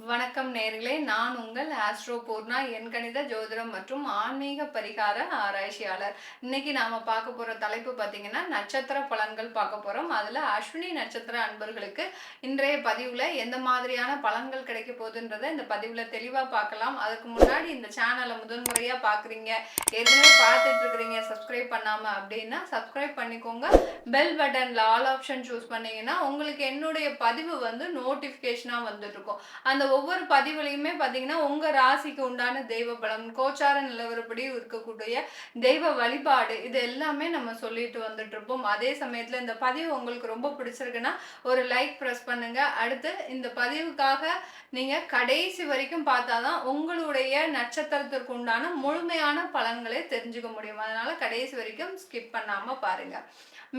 வணக்கம் நேர்களே, நான் உங்கள் ஆஸ்ட்ரோ பூர்ணா, எண்கணித ஜோதிடம் மற்றும் ஆன்மீக பரிகார ஆராய்ச்சியாளர். இன்னைக்கு நாம பார்க்க போற தலைப்பு பார்த்தீங்கன்னா நட்சத்திர பலன்கள் பார்க்க போறோம். அதுல அஸ்வினி நட்சத்திர அன்பர்களுக்கு இன்றைய பதிவுல எந்த மாதிரியான பலன்கள் கிடைக்க போகுதுன்றத இந்த பதிவுல தெளிவா பார்க்கலாம். அதுக்கு முன்னாடி இந்த சேனலை முதல் முறையா பார்க்குறீங்க, ஏற்கனவே பார்த்துட்டு இருக்கிறீங்க சப்ஸ்கிரைப் பண்ணாம அப்படின்னா சப்ஸ்கிரைப் பண்ணிக்கோங்க. பெல் பட்டன்ல ஆல் ஆப்ஷன் சூஸ் பண்ணீங்கன்னா உங்களுக்கு என்னுடைய பதிவு நோட்டிஃபிகேஷனா வந்துட்டு இருக்கும். அந்த ஒவ்வொரு பதிவுலையுமே பார்த்தீங்கன்னா உங்க ராசிக்கு உண்டான தெய்வ பலம், கோச்சார நிலவரப்படி இருக்கக்கூடிய தெய்வ வழிபாடு, இது எல்லாமே நம்ம சொல்லிட்டு வந்துட்டு இருப்போம். அதே சமயத்துல இந்த பதிவு உங்களுக்கு ரொம்ப பிடிச்சிருக்குன்னா ஒரு லைக் ப்ரெஸ் பண்ணுங்க. அடுத்து இந்த பதிவுக்காக நீங்க கடைசி வரைக்கும் பார்த்தாதான் உங்களுடைய நட்சத்திரத்திற்கு உண்டான முழுமையான பலன்களை தெரிஞ்சுக்க முடியும். அதனால கடைசி வரைக்கும் ஸ்கிப் பண்ணாம பாருங்க.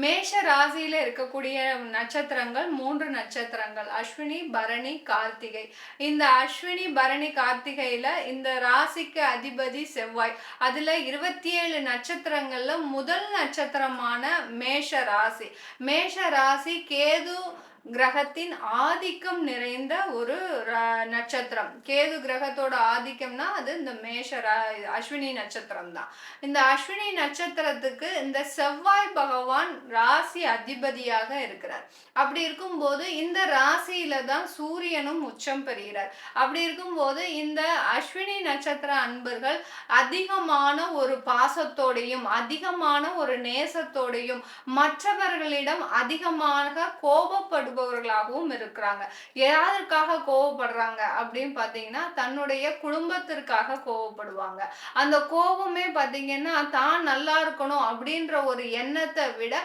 மேஷ ராசியில இருக்கக்கூடிய நட்சத்திரங்கள் 3 நட்சத்திரங்கள்: அஸ்வினி, பரணி, கார்த்திகை. இந்த அஸ்வினி, பரணி, கார்த்திகையில இந்த ராசிக்கு அதிபதி செவ்வாய். அதுல 27 நட்சத்திரங்கள்ல முதல் நட்சத்திரமான மேஷ ராசி. மேஷ ராசி கேது கிரகத்தின் ஆதிக்கம் நிறைந்த ஒரு நட்சத்திரம். கேது கிரகத்தோட ஆதிக்கம்னா அது இந்த அஸ்வினி நட்சத்திரம் தான். இந்த அஸ்வினி நட்சத்திரத்துக்கு இந்த செவ்வாய் பகவான் ராசி அதிபதியாக இருக்கிறார். அப்படி இருக்கும்போது இந்த ராசியில தான் சூரியனும் உச்சம் பெறுகிறார். அப்படி இருக்கும்போது இந்த அஸ்வினி நட்சத்திர அன்பர்கள் அதிகமான ஒரு பாசத்தோடையும் அதிகமான ஒரு நேசத்தோடையும் மற்றவர்களிடம் அதிகமாக கோபப்படுபவர்களாகவும் இருக்கிறாங்க. எதற்காக கோபப்படுறாங்க அப்படின்னு பார்த்தீங்கன்னா தன்னுடைய குடும்பத்திற்காக கோபப்படுவாங்க. அந்த கோபமே பார்த்தீங்கன்னா தான் நல்லா இருக்கணும் அப்படின்ற ஒரு எண்ணத்தை விட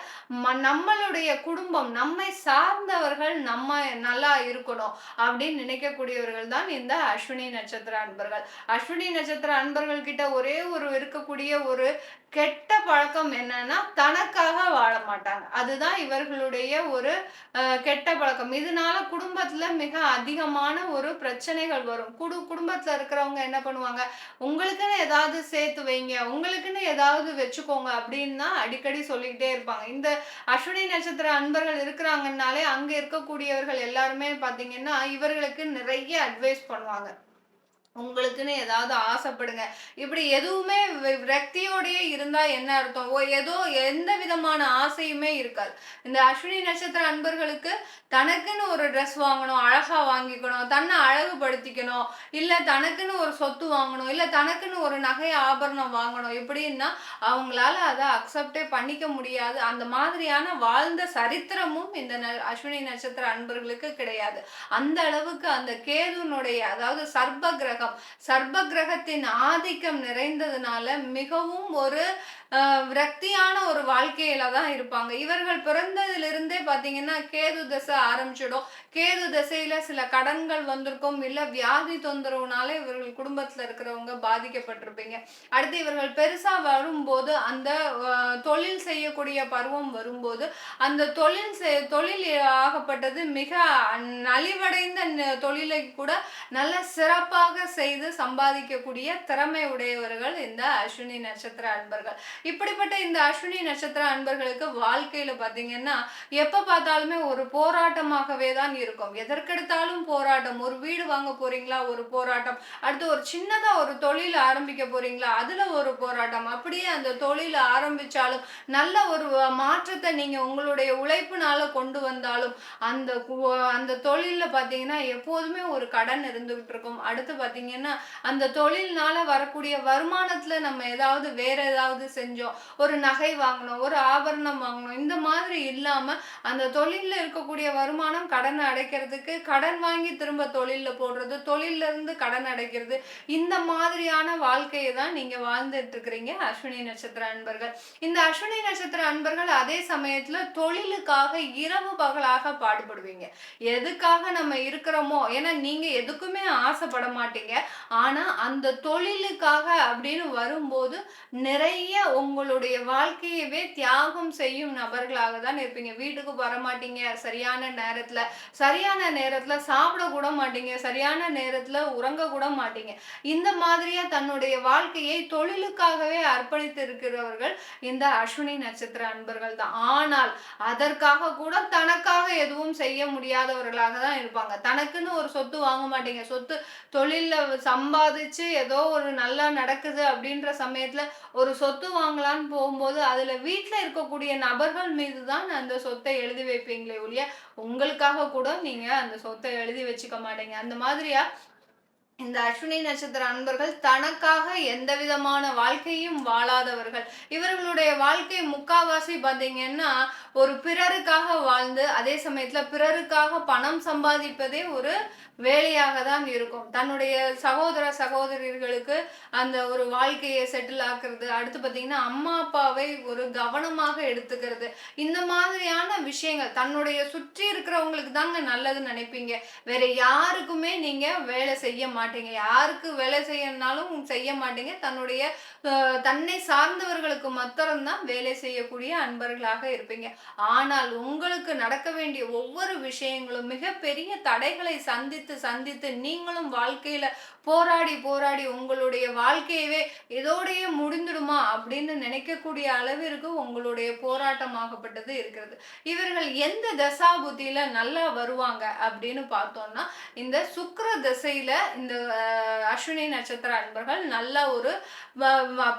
நம்மளுடைய குடும்பம், நம்மை சார்ந்தவர்கள் நம்ம நல்லா இருக்கணும் அப்படின்னு நினைக்கக்கூடியவர்கள் தான் இந்த அஸ்வினி நட்சத்திர அன்பர்கள். அஸ்வினி நட்சத்திர அன்பர்கள் கிட்ட ஒரே ஒரு இருக்கக்கூடிய ஒரு கெட்ட பழக்கம் என்னன்னா தனக்காக வாழ மாட்டாங்க. அதுதான் இவர்களுடைய ஒரு கெட்ட பழக்கம். இதனால குடும்பத்துல மிக அதிகமான ஒரு பிரச்சனைகள் வரும். குடும்பத்துல இருக்கிறவங்க என்ன பண்ணுவாங்க, உங்களுக்குன்னு ஏதாவது சேர்த்து வைங்க, உங்களுக்குன்னு ஏதாவது வச்சுக்கோங்க அப்படின்னு தான் அடிக்கடி சொல்லிக்கிட்டே இருப்பாங்க. இந்த அஸ்வினி நட்சத்திர அன்பர்கள் இருக்கிறாங்கன்னாலே அங்க இருக்கக்கூடியவர்கள் எல்லாருமே பாத்தீங்கன்னா இவர்களுக்கு நிறைய அட்வைஸ் பண்ணுவாங்க. உங்களுக்குன்னு ஏதாவது ஆசைப்படுங்க. இப்படி எதுவுமே விரக்தியோடயே இருந்தா என்ன அர்த்தம்? ஏதோ எந்த விதமான ஆசையுமே இருக்காது. இந்த அஸ்வினி நட்சத்திர அன்பர்களுக்கு தனக்குன்னு ஒரு ட்ரெஸ் வாங்கணும், அழகா வாங்கிக்கணும், தன்னை அழகுபடுத்திக்கணும், இல்ல தனக்குன்னு ஒரு சொத்து வாங்கணும், இல்ல தனக்குன்னு ஒரு நகை ஆபரணம் வாங்கணும், இப்படின்னா அவங்களால அதை அக்செப்டே பண்ணிக்க முடியாது. அந்த மாதிரியான வாழ்ந்த சரித்திரமும் இந்த அஸ்வினி நட்சத்திர அன்பர்களுக்கு கிடையாது. அந்த அளவுக்கு அந்த கேதுனுடைய, அதாவது சர்ப்ப கிரகம், சர்ப்ப கிரகத்தின் ஆதிக்கம் நிறைந்ததுனால மிகவும் ஒரு விரக்தியான ஒரு வாழ்க்கையில தான் இருப்பாங்க. இவர்கள் பிறந்ததிலிருந்தே பாத்தீங்கன்னா கேது தசை ஆரம்பிச்சிடும். கேது தசையில சில கடன்கள் வந்திருக்கும், இல்ல வியாதி தொந்தரவுனால இவர்கள் குடும்பத்துல இருக்கிறவங்க பாதிக்கப்பட்டிருப்பீங்க. அடுத்து இவர்கள் பெருசா வரும்போது அந்த தொழில் செய்யக்கூடிய பருவம் வரும்போது அந்த தொழில் ஆகப்பட்டது மிக நலிவடைந்த தொழிலை கூட நல்ல சிறப்பாக செய்து சம்பாதிக்கக்கூடிய திறமை உடையவர்கள் இந்த அஸ்வினி நட்சத்திர அன்பர்கள். இப்படிப்பட்ட இந்த அஸ்வினி நட்சத்திர அன்பர்களுக்கு வாழ்க்கையில பாத்தீங்கன்னா எப்ப பார்த்தாலுமே ஒரு போராட்டமாகவே தான் இருக்கும். எதற்கெடுத்தாலும் போராட்டம். ஒரு வீடு வாங்க போறீங்களா, ஒரு போராட்டம். அடுத்து ஒரு சின்னதா ஒரு தொழில் ஆரம்பிக்க போறீங்களா, அதுல ஒரு போராட்டம். அப்படியே அந்த தொழில் ஆரம்பிச்சாலும் நல்ல ஒரு மாற்றத்தை நீங்க உங்களுடைய உழைப்புனால கொண்டு வந்தாலும் அந்த தொழில்ல பாத்தீங்கன்னா எப்போதுமே ஒரு கடன் இருந்துகிட்டு இருக்கும். அடுத்து பாத்தீங்கன்னா அந்த தொழில்னால வரக்கூடிய வருமானத்துல நம்ம ஏதாவது வேற ஏதாவது செஞ்சோம், ஒரு நகை வாங்கணும், ஒரு ஆபரணம் வாங்கணும், இந்த மாதிரி இல்லாம அந்த தொழில்ல இருக்கக்கூடிய வருமானம் கடனை அடைக்கிறதுக்கு கடன் வாங்கி திரும்ப தொழில்ல போடுறது, தொழில்ல இருந்து கடன் அடைக்கிறது, இந்த மாதிரியான வாழ்க்கையை தான் நீங்க வாழ்ந்துட்டு இருக்கிறீங்க அஸ்வினி நட்சத்திர அன்பர்கள். இந்த அஸ்வினி நட்சத்திர அன்பர்கள் அதே சமயத்துல தொழிலுக்காக இரவு பகலாக பாடுபடுவீங்க. எதுக்காக நம்ம இருக்கிறோமோ, ஏன்னா நீங்க எதுக்குமே ஆசைப்பட மாட்டீங்க. மாட்டீங்க. ஆனா அந்த தொழிலுக்காக அப்படின்னு வரும்போது நிறைய உங்களுடைய வாழ்க்கையவே தியாகம் செய்யும் நபர்களாக தான் இருப்பீங்க. வீட்டுக்கு வரமாட்டீங்க சரியான நேரத்துல. சரியான நேரத்துல சாப்பிட கூட மாட்டீங்க. சரியான நேரத்துல உறங்க கூட மாட்டீங்க. இந்த மாதிரியா தன்னுடைய வாழ்க்கையை தொழிலுக்காகவே அர்ப்பணித்து இருக்கிறவர்கள் இந்த அஸ்வினி நட்சத்திர அன்பர்கள் தான். ஆனால் அதற்காக கூட தனக்காக எதுவும் செய்ய முடியாதவர்களாக தான் இருப்பாங்க. தனக்குன்னு ஒரு சொத்து வாங்க மாட்டீங்க. சொத்து தொழில்ல சம்பாதிச்சு ஏதோ ஒரு நல்லா நடக்குது அப்படின்ற சமயத்துல ஒரு சொத்து வாங்கலான்னு போகும்போது அதுல வீட்டுல இருக்கக்கூடிய நபர்கள் மீது தான் அந்த சொத்தை எழுதி வைப்பீங்களே ஒழிய உங்களுக்காக கூட நீங்க அந்த சொத்தை எழுதி வச்சுக்க மாட்டீங்க. அந்த மாதிரியா இந்த அஸ்வினி நட்சத்திர அன்பர்கள் தனக்காக எந்த விதமான வாழ்க்கையும் வாழாதவர்கள். இவர்களுடைய வாழ்க்கை முக்காவாசி பார்த்தீங்கன்னா ஒரு பிறருக்காக வாழ்ந்து அதே சமயத்துல பிறருக்காக பணம் சம்பாதிப்பதே ஒரு வேலையாக தான் இருக்கும். தன்னுடைய சகோதர சகோதரிகளுக்கு அந்த ஒரு வாழ்க்கையை செட்டில் ஆக்குறது, அடுத்து பார்த்தீங்கன்னா அம்மா அப்பாவை ஒரு கவனமாக எடுத்துக்கிறது, இந்த மாதிரியான விஷயங்கள் தன்னுடைய சுற்றி இருக்கிறவங்களுக்கு தாங்க நல்லதுன்னு நினைப்பீங்க. வேற யாருக்குமே நீங்க வேலை செய்ய மாட்டீங்க. யாருக்கு வேலை செய்யணும்னாலும் செய்ய மாட்டீங்க. தன்னை சார்ந்தவர்களுக்கு மாத்திரம்தான் வேலை செய்யக்கூடிய அன்பர்களாக இருப்பீங்க. ஆனால் உங்களுக்கு நடக்க வேண்டிய ஒவ்வொரு விஷயங்களும் மிகப்பெரிய தடைகளை சந்தித்து சந்தித்து நீங்களும் வாழ்க்கையில போராடி போராடி உங்களுடைய வாழ்க்கையவே இதோடையே முடிந்துடுமா அப்படின்னு நினைக்கக்கூடிய அளவிற்கு உங்களுடைய போராட்டமாகப்பட்டது இருக்கிறது. இவர்கள் எந்த தசா புத்தியில நல்லா வருவாங்க அப்படின்னு பார்த்தோம்னா இந்த சுக்கிர திசையில இந்த அஸ்வினி நட்சத்திர அன்பர்கள் நல்ல ஒரு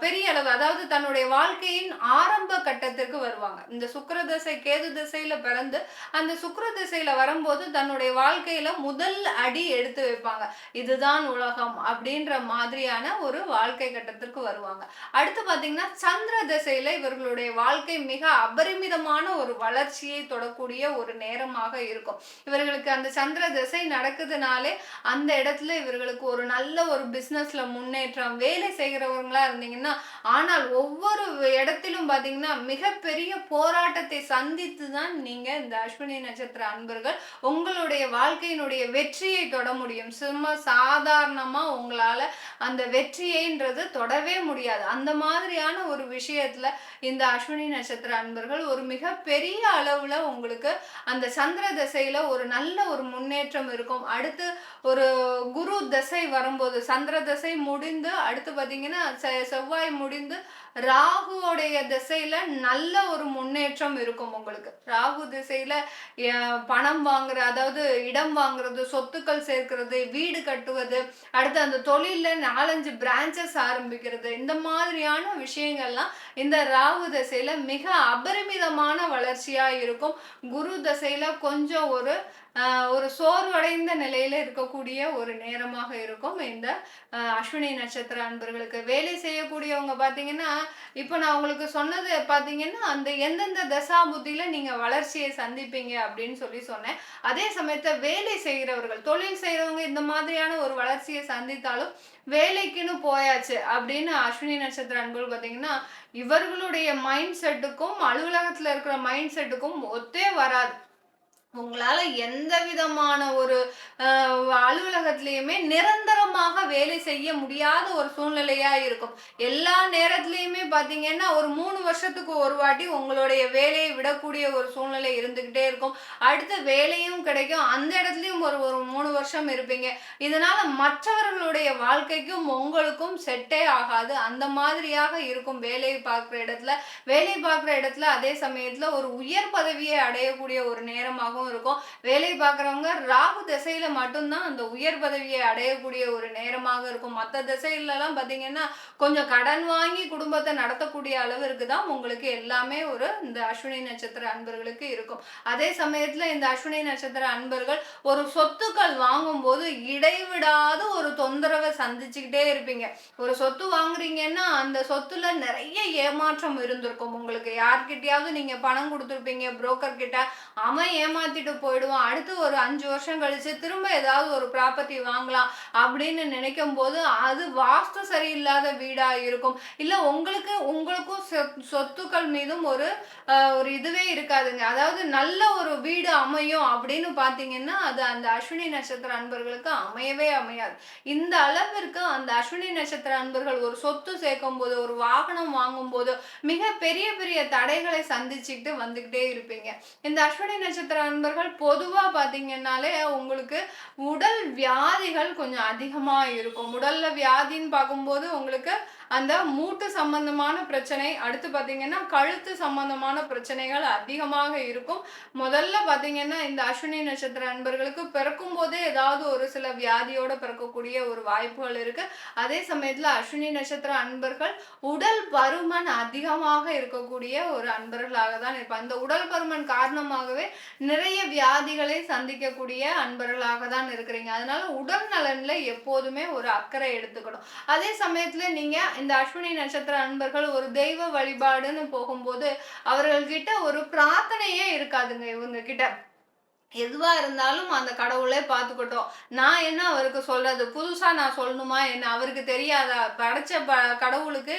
பெரிய அளவு, அதாவது தன்னுடைய வாழ்க்கையின் ஆரம்ப கட்டத்திற்கு வருவாங்க. இந்த சுக்கிர திசை கேது திசையில பிறந்து அந்த சுக்கிர திசையில வரும்போது தன்னுடைய வாழ்க்கையில முதல் அடி எடுத்து வைப்பாங்க. இதுதான் உலகம் அப்படின்ற மாதிரியான ஒரு வாழ்க்கை கட்டத்திற்கு வருவாங்க. அடுத்து பாத்தீங்கன்னா சந்திர திசையில இவர்களுடைய வாழ்க்கை மிக அபரிமிதமான ஒரு வளர்ச்சியை தொடக்கூடிய ஒரு நேரமாக இருக்கும். இவர்களுக்கு அந்த சந்திர திசை நடக்குதுனாலே அந்த இடத்துல இவர்களுக்கு ஒரு நல்ல ஒரு பிசினஸ்ல முன்னேற்றம், வேலை செய்கிறவங்களா இருந்தீங்கன்னா, ஆனால் ஒவ்வொரு இடத்திலும் பாத்தீங்கன்னா மிகப்பெரிய போராட்டத்தை சந்தித்து தான் நீங்க இந்த அஸ்வினி நட்சத்திர அன்பர்கள் உங்களுடைய வாழ்க்கையினுடைய வெற்றியை தொட முடியும். சும்மா சாதாரணமா உங்களால அந்த வெற்றியைன்றது தொடவே முடியாது. அந்த மாதிரியான ஒரு விஷயத்துல இந்த அஸ்வினி நட்சத்திர அன்பர்கள் ஒரு மிகப்பெரிய அளவுல உங்களுக்கு அந்த சந்திர திசையில ஒரு நல்ல ஒரு முன்னேற்றம் இருக்கும். அடுத்து ஒரு குரு திசை வரும்போது சந்திர திசை முடிந்து அடுத்து பாத்தீங்கன்னா செவ்வாய் முடிந்து ராகுவோடைய திசையில நல்ல ஒரு முன்னேற்றம் இருக்கும் உங்களுக்கு. ராகு திசையில பணம் வாங்குற, அதாவது இடம் வாங்குறது, சொத்துக்கள் சேர்க்கிறது, வீடு கட்டுவது, அடுத்து அந்த தொழில 4-5 பிரான்ச்சஸ் ஆரம்பிக்கிறது, இந்த மாதிரியான விஷயங்கள்லாம் இந்த ராகு திசையில மிக அபரிமிதமான வளர்ச்சியா இருக்கும். குரு திசையில கொஞ்சம் ஒரு சோர்வடைந்த நிலையில இருக்கக்கூடிய ஒரு நேரமாக இருக்கும் இந்த அஸ்வினி நட்சத்திர அன்பர்களுக்கு. வேலை செய்யக்கூடியவங்க பாத்தீங்கன்னா இப்ப நான் உங்களுக்கு சொன்னது பாத்தீங்கன்னா அந்த எந்தெந்த தசா புத்தியில நீங்க வளர்ச்சியை சந்திப்பீங்க அப்படின்னு சொன்னேன். அதே சமயத்துல வேலை செய்கிறவர்கள், தொழில் செய்யறவங்க இந்த மாதிரியான ஒரு வளர்ச்சியை சந்தித்தாலும் வேலைக்குன்னு போயாச்சு அப்படின்னு அஸ்வினி நட்சத்திர அன்பர்கள் பாத்தீங்கன்னா இவர்களுடைய மைண்ட் செட்டுக்கும் அலுவலகத்துல இருக்கிற மைண்ட் செட்டுக்கும் ஒத்தே வராது. உங்களால எந்த விதமான ஒரு அலுவலகத்திலயுமே நிரந்தரமாக வேலை செய்ய முடியாத ஒரு சூழ்நிலையா இருக்கும். எல்லா நேரத்திலயுமே பாத்தீங்கன்னா ஒரு 3 வருஷத்துக்கு ஒரு வாட்டி உங்களுடைய வேலையை விடக்கூடிய ஒரு சூழ்நிலை இருந்துகிட்டே இருக்கும். அடுத்த வேலையும் கிடைக்கும். அந்த இடத்துலயும் ஒரு 3 வருஷம் இருப்பீங்க. இதனால மற்றவர்களுடைய வாழ்க்கைக்கும் உங்களுக்கும் செட்டே ஆகாது. அந்த மாதிரியாக இருக்கும் வேலை பார்க்குற இடத்துல. அதே சமயத்துல ஒரு உயர் பதவியை அடையக்கூடிய ஒரு நேரமாகவும் இருக்கும். வேலை பார்க்குறவங்க ராகு திசையில மட்டும்தான் அந்த உயர் பதவியை அடையக்கூடிய ஒரு நேரமாக இருக்கும். மற்ற திசையிலலாம் பார்த்தீங்கன்னா கொஞ்சம் கடன் வாங்கி குடும்பத்தை நடத்தக்கூடிய அளவிற்கு தான் உங்களுக்கு எல்லாமே இந்த அஸ்வினி நட்சத்திர அன்பர்களுக்கு இருக்கும். அதே சமயத்துல இந்த அஸ்வினி நட்சத்திர அன்பர்கள் ஒரு சொத்துக்கள் வாங்கும்போது இடைவிடாத ஒரு தொந்தரவை சந்திச்சுக்கிட்டே இருப்பீங்க. ஒரு சொத்து வாங்குறீங்கன்னா அந்த சொத்துல நிறைய ஏமாற்றம் இருந்திருக்கும். உங்களுக்கு யார்கிட்டயாவது நீங்க பணம் கொடுத்துருப்பீங்க புரோக்கர் கிட்ட, அவன் ஏமாத்தி ஏமாத்திட்டு போயிடுவோம். அடுத்து ஒரு 5 வருஷம் கழிச்சு திரும்ப ஏதாவது ஒரு ப்ராப்பர்ட்டி வாங்கலாம் அப்படின்னு நினைக்கும்போது, அது வாஸ்து சரியில்லாத வீடா இருக்கும். இல்ல உங்களுக்கும் சொத்துக்கள் மீதும் ஒரு இதுவே இருக்காதுங்க. அதாவது நல்ல ஒரு வீடு அமையும் அப்படின்னு பார்த்தீங்கன்னா, அது அந்த அஸ்வினி நட்சத்திர அன்பர்களுக்கு அமையவே அமையாது. இந்த அளவிற்கு அந்த அஸ்வினி நட்சத்திர அன்பர்கள் ஒரு சொத்து சேர்க்கும்போது, ஒரு வாகனம் வாங்கும்போது, மிக பெரிய பெரிய தடைகளை சந்திச்சுக்கிட்டு வந்துகிட்டே இருப்பீங்க. இந்த அஸ்வினி நட்சத்திர அன்பர்கள் பொதுவா பார்த்தீங்கன்னாலே, உங்களுக்கு உடல் வியாதிகள் கொஞ்சம் அதிகமா இருக்கும். உடல்ல வியாதின்னு பார்க்கும்போது உங்களுக்கு அந்த மூட்டு சம்பந்தமான பிரச்சனை, அடுத்து பார்த்தீங்கன்னா கழுத்து சம்பந்தமான பிரச்சனைகள் அதிகமாக இருக்கும். முதல்ல பார்த்தீங்கன்னா இந்த அஸ்வினி நட்சத்திர அன்பர்களுக்கு பிறக்கும் போதே ஏதாவது ஒரு சில வியாதியோட பிறக்கக்கூடிய ஒரு வாய்ப்புகள் இருக்கு. அதே சமயத்துல அஸ்வினி நட்சத்திர அன்பர்கள் உடல் பருமன் அதிகமாக இருக்கக்கூடிய ஒரு அன்பர்களாக தான் இருப்பாங்க. இந்த உடல் பருமன் காரணமாகவே நிறைய வியாதிகளை சந்திக்கக்கூடிய அன்பர்களாக தான் இருக்கிறீங்க. அதனால உடல் நலன்ல எப்போதுமே ஒரு அக்கறை எடுத்துக்கணும். அதே சமயத்துல நீங்க இந்த அஸ்வினி நட்சத்திர அன்பர்கள் ஒரு தெய்வ வழிபாடுன்னு போகும்போது அவர்கள்கிட்ட ஒரு பிரார்த்தனையே இருக்காதுங்க. இவங்க கிட்ட எதுவா இருந்தாலும் அந்த கடவுளே பார்த்துக்கட்டும். நான் என்ன அவருக்கு சொல்றது? புதுசா நான் சொல்லணுமா என்ன? அவருக்கு தெரியாதா? படைச்ச கடவுளுக்கு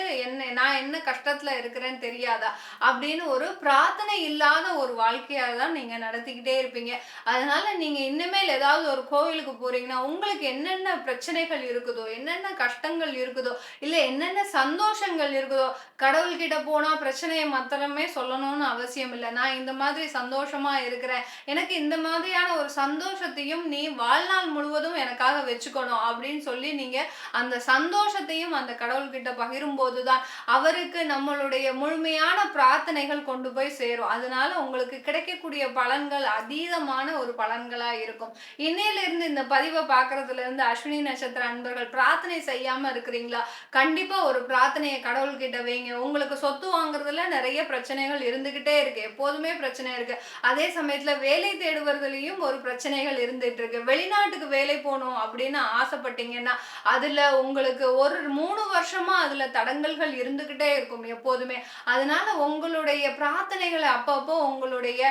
நான் என்ன கஷ்டத்துல இருக்கிறேன்னு தெரியாதா? அப்படின்னு ஒரு பிரார்த்தனை இல்லாத ஒரு வாழ்க்கையா தான் நீங்க நடத்திக்கிட்டே இருப்பீங்க. அதனால நீங்க இனிமேல் ஏதாவது ஒரு கோவிலுக்கு போறீங்கன்னா, உங்களுக்கு என்னென்ன பிரச்சனைகள் இருக்குதோ, என்னென்ன கஷ்டங்கள் இருக்குதோ, இல்ல என்னென்ன சந்தோஷங்கள் இருக்குதோ, கடவுள்கிட்ட போனா பிரச்சனைய மாத்திரமே சொல்லணும்னு அவசியம் இல்ல. நான் இந்த மாதிரி சந்தோஷமா இருக்கிறேன். எனக்கு இந்த மாதிரியான ஒரு சந்தோஷத்தையும் நீ வாழ்நாள் முழுவதும் எனக்காக வச்சுக்கணும் அப்படின்னு சொல்லி நீங்க அந்த சந்தோஷத்தையும் அந்த கடவுள்கிட்ட பகிரும்போதுதான் அவருக்கு நம்மளுடைய முழுமையான பிரார்த்தனைகள் கொண்டு போய் சேரும். அதனால உங்களுக்கு கிடைக்கக்கூடிய பலன்கள் அதீதமான ஒரு பலன்களா இருக்கும். இன்னையிலிருந்து இந்த பதிவை பார்க்கறதுல இருந்து அஸ்வினி நட்சத்திர அன்பர்கள் பிரார்த்தனை செய்யாம இருக்கிறீங்களா? கண்டிப்பா ஒரு பிரார்த்தனையை கடவுள்கிட்ட வைங்க. உங்களுக்கு சொத்து வாங்குறதுல நிறைய பிரச்சனைகள் இருந்துகிட்டே இருக்கு. எப்போதுமே பிரச்சனை இருக்கு. அதே சமயத்துல வேலை தேடுவதிலையும் ஒரு பிரச்சனைகள் இருந்துட்டு இருக்கு. வெளிநாட்டுக்கு வேலை போகணும் அப்படின்னு ஆசைப்பட்டீங்கன்னா அதுல உங்களுக்கு ஒரு 3 வருஷமா அதுல தடங்கல்கள் இருந்துகிட்டே இருக்கும் எப்போதுமே. அதனால உங்களுடைய பிரார்த்தனைகளை அப்பப்போ உங்களுடைய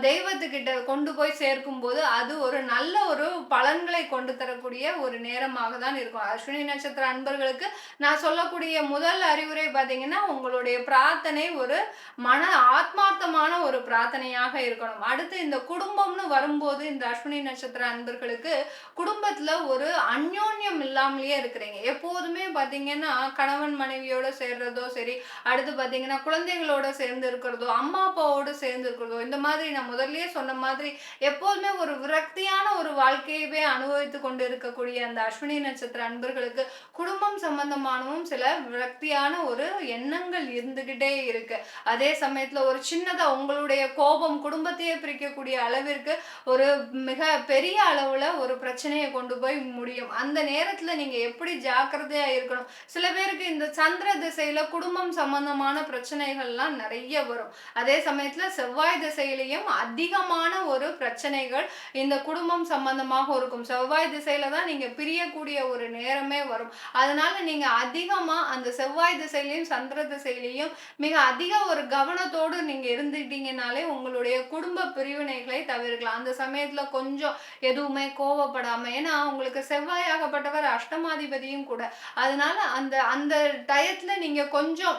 தெய்வத்துக்கிட்ட கொண்டு போய் சேர்க்கும் போது அது ஒரு நல்ல ஒரு பலன்களை கொண்டு தரக்கூடிய ஒரு நேரமாக தான் இருக்கும். அஸ்வினி நட்சத்திர அன்பர்களுக்கு நான் சொல்லக்கூடிய முதல் அறிவுரை பார்த்தீங்கன்னா, உங்களுடைய பிரார்த்தனை ஒரு மன ஆத்மார்த்தமான ஒரு பிரார்த்தனையாக இருக்கணும். அடுத்து இந்த குடும்பம்னு வரும்போது இந்த அஸ்வினி நட்சத்திர அன்பர்களுக்கு குடும்பத்துல ஒரு அந்யோன்யம் இல்லாமலேயே இருக்கிறீங்க. எப்போதுமே பாத்தீங்கன்னா கணவன் மனைவியோட சேர்றதோ சரி, அடுத்து பாத்தீங்கன்னா குழந்தைகளோட சேர்ந்து இருக்கிறதோ, அம்மா அப்பாவோட சேர்ந்து இருக்கிறதோ, இந்த மாதிரி நான் முதல்லயே சொன்ன மாதிரி எப்போதுமே ஒரு விரக்தியான ஒரு வாழ்க்கையவே அனுபவித்து கொண்டு இருக்கக்கூடிய அந்த அஸ்வினி நட்சத்திர அன்பர்களுக்கு குடும்பம் சம்பந்தமானவும் சில விரக்தியான ஒரு எண்ணங்கள் இருந்துகிட்டே இருக்கு. அதே சமயத்துல ஒரு சின்னதா உங்களுடைய கோபம் குடும்பத்தையே பிரிக்கக்கூடிய அளவிற்கு ஒரு மிக பெரிய அளவுல ஒரு பிரச்சனையை கொண்டு போய் முடியும். அந்த நேரத்துல நீங்க எப்படி ஜாக்கிரதையா இருக்கணும். சில பேருக்கு இந்த சந்திர திசையில குடும்பம் சம்பந்தமான பிரச்சனைகள்லாம் நிறைய வரும். அதே சமயத்துல செவ்வாய் திசையிலையும் அதிகமான ஒரு பிரச்சனைகள் இந்த குடும்பம் சம்பந்தமாக இருக்கும். செவ்வாய் திசையில தான் நீங்க பிரியக்கூடிய ஒரு நேரமே வரும். அதனால நீங்க அதிகமா அந்த செவ்வாய் திசையிலையும் சந்திர திசையிலையும் மிக அதிக ஒரு கவனத்தோடு நீங்க இருந்துட்டீங்கனாலே உங்களுடைய குடும்ப பிரிவினைகளை தவிர்க்கலாம். அந்த சமயத்துல கொஞ்சம் எதுவுமே கோவப்படாம, ஏன்னா உங்களுக்கு செவ்வாயாகப்பட்டவர் அஷ்டமாதிபதியும் கூட. அதனால அந்த அந்த டயத்துல நீங்க கொஞ்சம்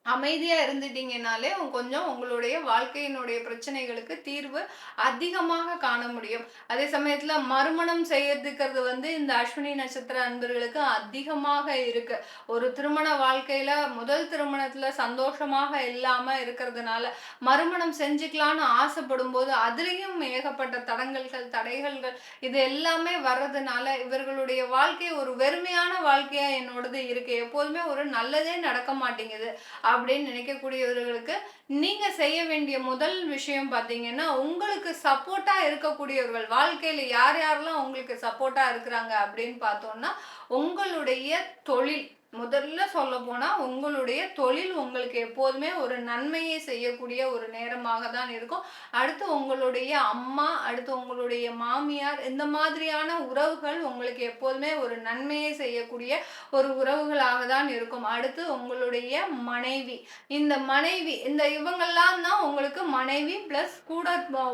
அமைதியா இருந்துட்டீங்கனாலே கொஞ்சம் உங்களுடைய வாழ்க்கையினுடைய பிரச்சனைகளுக்கு தீர்வு அதிகமாக காண முடியும். அதே சமயத்துல மறுமணம் செய்யறதுக்கிறது இந்த அஸ்வினி நட்சத்திர அன்பர்களுக்கு அதிகமாக இருக்கு. ஒரு திருமண வாழ்க்கையில முதல் திருமணத்துல சந்தோஷமாக இல்லாம இருக்கிறதுனால மறுமணம் செஞ்சுக்கலான்னு ஆசைப்படும் போது அதுலயும் ஏகப்பட்ட தடைகள்கள் இது எல்லாமே வர்றதுனால இவர்களுடைய வாழ்க்கை ஒரு வெறுமையான வாழ்க்கையா என்னோடது இருக்கு. எப்போதுமே ஒரு நல்லதே நடக்க மாட்டேங்குது அப்படின்னு நினைக்கக்கூடியவர்களுக்கு நீங்க செய்ய வேண்டிய முதல் விஷயம் பாத்தீங்கன்னா, உங்களுக்கு சப்போர்ட்டா இருக்கக்கூடியவர்கள் வாழ்க்கையில யார் யாரெல்லாம் உங்களுக்கு சப்போர்ட்டா இருக்கிறாங்க அப்படின்னு பார்த்தோம்னா, உங்களுடைய தொழில் முதல்ல சொல்லப்போனா, உங்களுடைய தொழில் உங்களுக்கு எப்போதுமே ஒரு நன்மையை செய்யக்கூடிய ஒரு நேரமாக தான் இருக்கும். அடுத்து உங்களுடைய அம்மா, அடுத்து உங்களுடைய மாமியார், இந்த மாதிரியான உறவுகள் உங்களுக்கு எப்போதுமே ஒரு நன்மையை செய்யக்கூடிய ஒரு உறவுகளாக தான் இருக்கும். அடுத்து உங்களுடைய மனைவி. இந்த இவங்கெல்லாம் தான் உங்களுக்கு மனைவி பிளஸ் கூட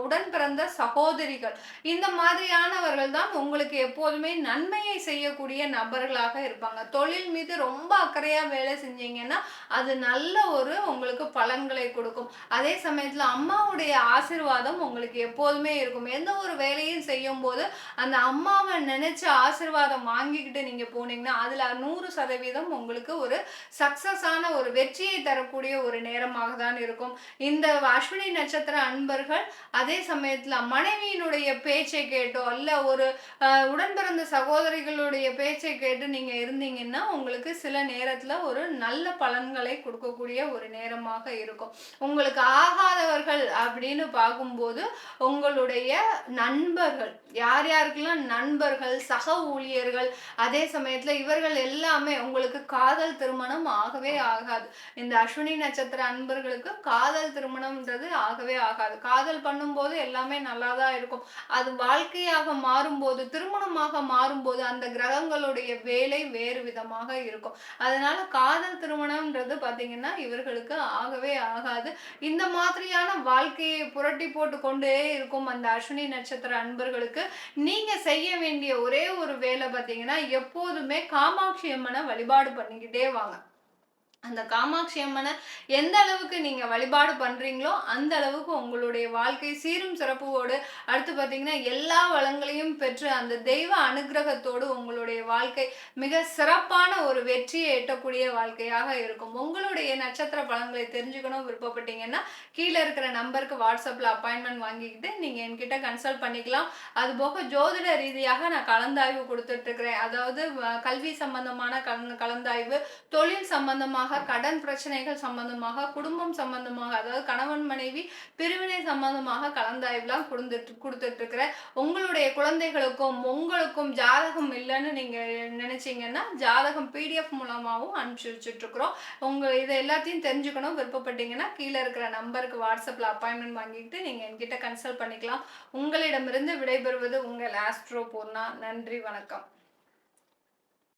உடன் பிறந்த சகோதரிகள். இந்த மாதிரியானவர்கள் தான் உங்களுக்கு எப்போதுமே நன்மையை செய்யக்கூடிய நபர்களாக இருப்பாங்க. தொழில் மீது ரொம்ப அக்கறையா வேலை செஞ்சீங்கன்னா, அது நல்ல ஒரு உங்களுக்கு பலன்களை கொடுக்கும். அதே சமயத்துல அம்மாவுடைய ஆசீர்வாதம் உங்களுக்கு எப்போதுமே இருக்கும். எந்த ஒரு வேலையும் செய்யும்போது, அந்த அம்மாவ நினைச்சு ஆசீர்வாதம் வாங்கிக்கிட்டு நீங்க போனீங்கன்னா, அதுல 100% உங்களுக்கு ஒரு சக்சஸான ஒரு வெற்றியை தரக்கூடிய ஒரு நேரமாக தான் இருக்கும். இந்த அஸ்வினி நட்சத்திர அன்பர்கள் அதே சமயத்துல மனைவியினுடைய பேச்சை கேட்டோ, இல்ல ஒரு உடன் பிறந்த சகோதரிகளுடைய பேச்சை கேட்டு நீங்க இருந்தீங்கன்னா, உங்களுக்கு சில நேரத்துல ஒரு நல்ல பலன்களை கொடுக்கக்கூடிய ஒரு நேரமாக இருக்கும். உங்களுக்கு ஆகாதவர்கள் அப்படின்னு பார்க்கும்போது, உங்களுடைய நண்பர்கள், யார் யாருக்கெல்லாம் நண்பர்கள், சக ஊழியர்கள், அதே சமயத்துல இவர்கள் எல்லாமே உங்களுக்கு காதல் திருமணம் ஆகவே ஆகாது. இந்த அஸ்வினி நட்சத்திர அன்பர்களுக்கு காதல் திருமணம்ன்றது ஆகவே ஆகாது. காதல் பண்ணும்போது எல்லாமே நல்லா தான் இருக்கும். அது வாழ்க்கையாக மாறும்போது, திருமணமாக மாறும்போது அந்த கிரகங்களுடைய வேலை வேறு விதமாக இருக்கும். அதனால காதல் திருமணம்ன்றது பார்த்தீங்கன்னா, இவர்களுக்கு ஆகவே ஆகாது. இந்த மாதிரியான வாழ்க்கையை புரட்டி போட்டு கொண்டே இருக்கும் அந்த அஸ்வினி நட்சத்திர அன்பர்களுக்கு, நீங்க செய்ய வேண்டிய ஒரே ஒரு வேலை பார்த்தீங்கன்னா, எப்போதுமே காமாட்சி அம்மன வழிபாடு பண்ணிக்கிட்டே வாங்க. அந்த காமாட்சி அம்மனை எந்த அளவுக்கு நீங்க வழிபாடு பண்றீங்களோ, அந்த அளவுக்கு உங்களுடைய வாழ்க்கை சீரும் சிறப்போடு, அடுத்து பார்த்தீங்கன்னா, எல்லா வளங்களையும் பெற்று அந்த தெய்வ அனுக்கிரகத்தோடு உங்களுடைய வாழ்க்கை மிக சிறப்பான ஒரு வெற்றியை எட்டக்கூடிய வாழ்க்கையாக இருக்கும். உங்களுடைய நட்சத்திர பலன்களை தெரிஞ்சுக்கணும் விருப்பப்பட்டீங்கன்னா, கீழ இருக்கிற நம்பருக்கு வாட்ஸ்அப்ல அப்பாயின்ட்மெண்ட் வாங்கிக்கிட்டு நீங்க என்கிட்ட கன்சல்ட் பண்ணிக்கலாம். அதுபோக ஜோதிட ரீதியாக நான் கலந்தாய்வு குடுத்துட்டு இருக்கிறேன். அதாவது கல்வி சம்பந்தமான கலந்தாய்வு, தொழில் சம்பந்தமாக, கடன் பிரச்சனைகள் சம்பந்தமாக, குடும்பம் சம்பந்தமாக, அதாவது கணவன் மனைவி பிரிவினை சம்பந்தமாக கலந்தாய்வுலாம் கொடுத்துட்டு இருக்கிறேன். உங்களுடைய குழந்தைகளுக்கும் உங்களுக்கும் ஜாதகம் இல்லைன்னு நீங்க நினைச்சீங்கன்னா, ஜாதகம் PDF மூலமாகவும் அனுப்பிச்சு வச்சுட்டு இருக்கிறோம். இதை எல்லாத்தையும் தெரிஞ்சுக்கணும் விருப்பப்பட்டீங்கன்னா, கீழே இருக்கிற நம்பருக்கு வாட்ஸ்அப்ல அப்பாயின்மெண்ட் வாங்கிட்டு நீங்க என்கிட்ட கன்சல்ட் பண்ணிக்கலாம். உங்களிடமிருந்து விடைபெறுவது உங்கள் ஆஸ்ட்ரோ பூர்ணா. நன்றி, வணக்கம்.